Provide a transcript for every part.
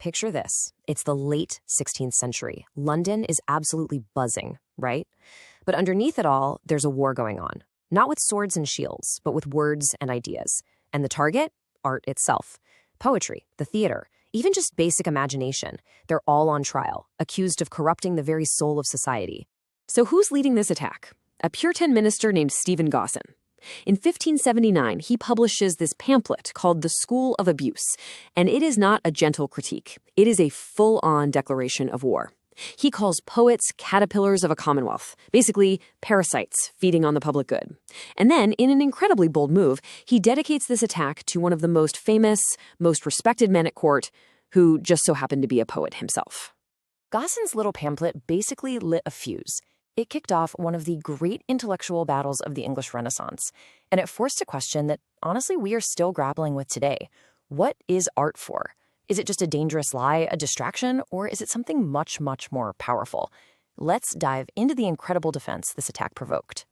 picture this. It's the late 16th century. London is absolutely buzzing, right? But underneath it all, there's a war going on. Not with swords and shields, but with words and ideas. And the target? Art itself. Poetry, the theater, even just basic imagination. They're all on trial, accused of corrupting the very soul of society. So who's leading this attack? A Puritan minister named Stephen Gosson. In 1579, he publishes this pamphlet called The School of Abuse, and it is not a gentle critique. It is a full-on declaration of war. He calls poets caterpillars of a commonwealth, basically parasites feeding on the public good. And then, in an incredibly bold move, he dedicates this attack to one of the most famous, most respected men at court, who just so happened to be a poet himself. Gosson's little pamphlet basically lit a fuse. It kicked off one of the great intellectual battles of the English Renaissance, and it forced a question that, honestly, we are still grappling with today. What is art for? Is it just a dangerous lie, a distraction, or is it something much, much more powerful? Let's dive into the incredible defense this attack provoked.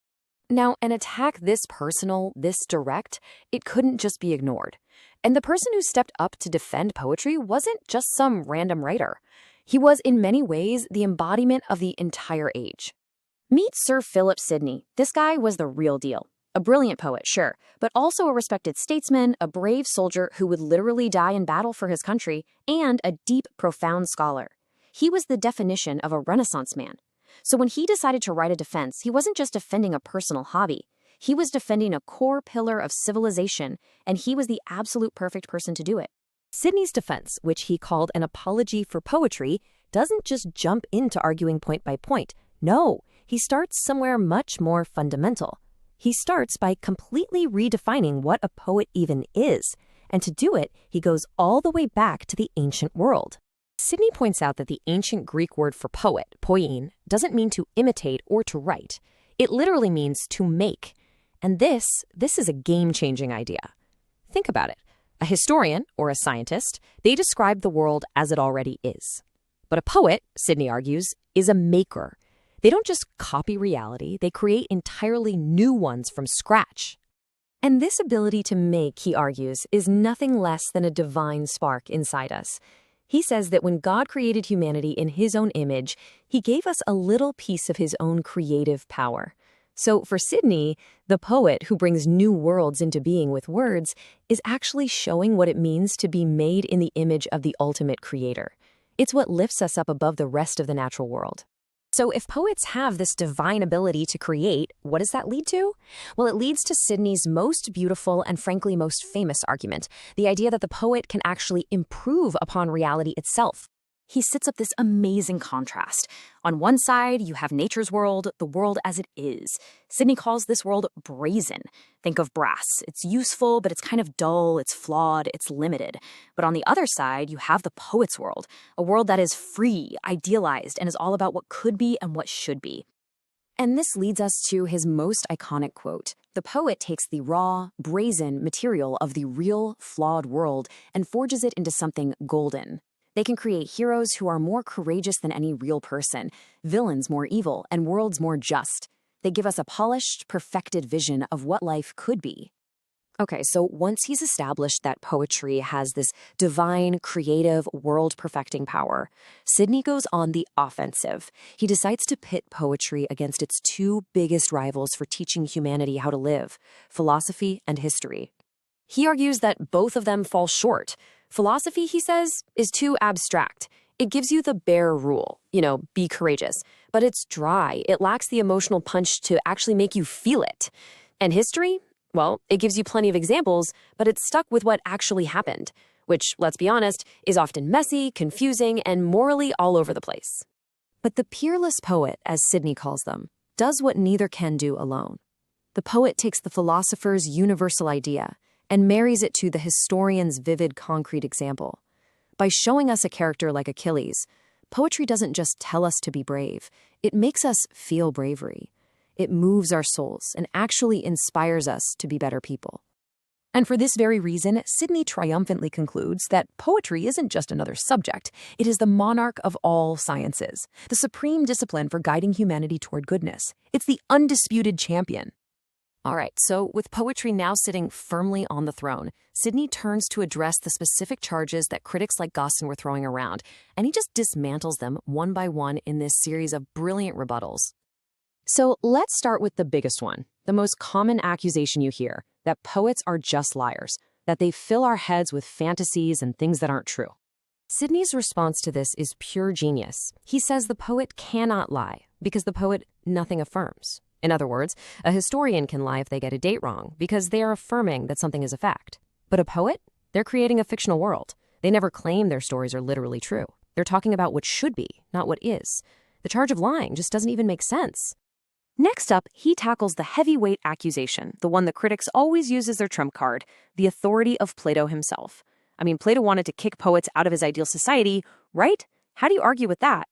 Now, an attack this personal, this direct, it couldn't just be ignored. And the person who stepped up to defend poetry wasn't just some random writer. He was, in many ways, the embodiment of the entire age. Meet Sir Philip Sidney. This guy was the real deal. A brilliant poet, sure, but also a respected statesman, a brave soldier who would literally die in battle for his country, and a deep, profound scholar. He was the definition of a Renaissance man. So when he decided to write a defense, he wasn't just defending a personal hobby. He was defending a core pillar of civilization, and he was the absolute perfect person to do it. Sidney's defense, which he called an apology for poetry, doesn't just jump into arguing point by point. No, he starts somewhere much more fundamental. He starts by completely redefining what a poet even is, and to do it, he goes all the way back to the ancient world. Sidney points out that the ancient Greek word for poet, poiein, doesn't mean to imitate or to write. It literally means to make. And this is a game-changing idea. Think about it. A historian, or a scientist, they describe the world as it already is. But a poet, Sidney argues, is a maker. They don't just copy reality, they create entirely new ones from scratch. And this ability to make, he argues, is nothing less than a divine spark inside us. He says that when God created humanity in his own image, he gave us a little piece of his own creative power. So for Sidney, the poet who brings new worlds into being with words is actually showing what it means to be made in the image of the ultimate creator. It's what lifts us up above the rest of the natural world. So if poets have this divine ability to create, what does that lead to? Well, it leads to Sidney's most beautiful and frankly most famous argument, the idea that the poet can actually improve upon reality itself. He sets up this amazing contrast. On one side, you have nature's world, the world as it is. Sidney calls this world brazen. Think of brass. It's useful, but it's kind of dull, it's flawed, it's limited. But on the other side, you have the poet's world, a world that is free, idealized, and is all about what could be and what should be. And this leads us to his most iconic quote. The poet takes the raw, brazen material of the real, flawed world and forges it into something golden. They can create heroes who are more courageous than any real person, villains more evil, and worlds more just. They give us a polished, perfected vision of what life could be. Okay, so once he's established that poetry has this divine, creative, world-perfecting power, Sidney goes on the offensive. He decides to pit poetry against its two biggest rivals for teaching humanity how to live, philosophy and history. He argues that both of them fall short. Philosophy, he says, is too abstract. It gives you the bare rule, be courageous. But it's dry. It lacks the emotional punch to actually make you feel it. And history? Well, it gives you plenty of examples, but it's stuck with what actually happened, which, let's be honest, is often messy, confusing, and morally all over the place. But the peerless poet, as Sidney calls them, does what neither can do alone. The poet takes the philosopher's universal idea and marries it to the historian's vivid, concrete example. By showing us a character like Achilles, poetry doesn't just tell us to be brave, it makes us feel bravery. It moves our souls and actually inspires us to be better people. And for this very reason, Sidney triumphantly concludes that poetry isn't just another subject, it is the monarch of all sciences, the supreme discipline for guiding humanity toward goodness. It's the undisputed champion. All right, so with poetry now sitting firmly on the throne, Sidney turns to address the specific charges that critics like Gosson were throwing around, and he just dismantles them one by one in this series of brilliant rebuttals. So let's start with the biggest one, the most common accusation you hear, that poets are just liars, that they fill our heads with fantasies and things that aren't true. Sidney's response to this is pure genius. He says the poet cannot lie, because the poet nothing affirms. In other words, a historian can lie if they get a date wrong, because they are affirming that something is a fact. But a poet? They're creating a fictional world. They never claim their stories are literally true. They're talking about what should be, not what is. The charge of lying just doesn't even make sense. Next up, he tackles the heavyweight accusation, the one that critics always use as their trump card, the authority of Plato himself. I mean, Plato wanted to kick poets out of his ideal society, right? How do you argue with that?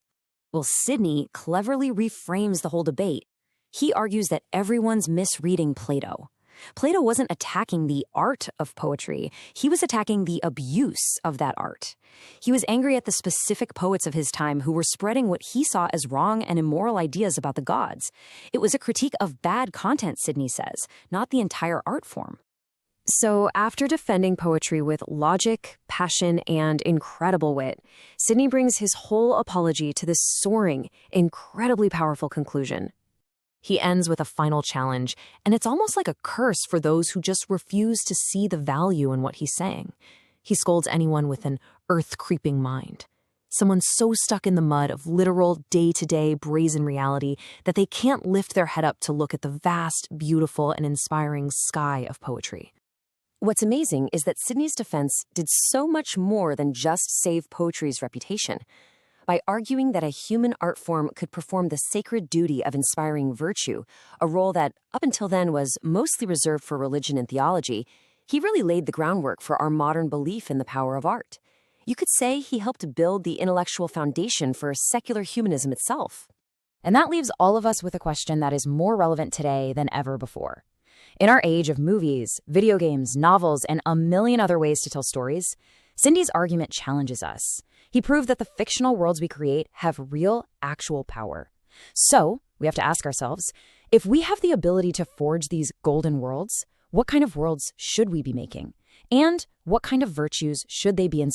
Well, Sidney cleverly reframes the whole debate. He argues that everyone's misreading Plato. Plato wasn't attacking the art of poetry. He was attacking the abuse of that art. He was angry at the specific poets of his time who were spreading what he saw as wrong and immoral ideas about the gods. It was a critique of bad content, Sidney says, not the entire art form. So after defending poetry with logic, passion, and incredible wit, Sidney brings his whole apology to this soaring, incredibly powerful conclusion. He ends with a final challenge, and it's almost like a curse for those who just refuse to see the value in what he's saying. He scolds anyone with an earth-creeping mind, someone so stuck in the mud of literal, day-to-day, brazen reality that they can't lift their head up to look at the vast, beautiful, and inspiring sky of poetry. What's amazing is that Sidney's defense did so much more than just save poetry's reputation. By arguing that a human art form could perform the sacred duty of inspiring virtue, a role that, up until then, was mostly reserved for religion and theology, he really laid the groundwork for our modern belief in the power of art. You could say he helped build the intellectual foundation for secular humanism itself. And that leaves all of us with a question that is more relevant today than ever before. In our age of movies, video games, novels, and a million other ways to tell stories, Sidney's argument challenges us. He proved that the fictional worlds we create have real, actual power. So, we have to ask ourselves, if we have the ability to forge these golden worlds, what kind of worlds should we be making? And what kind of virtues should they be inspired?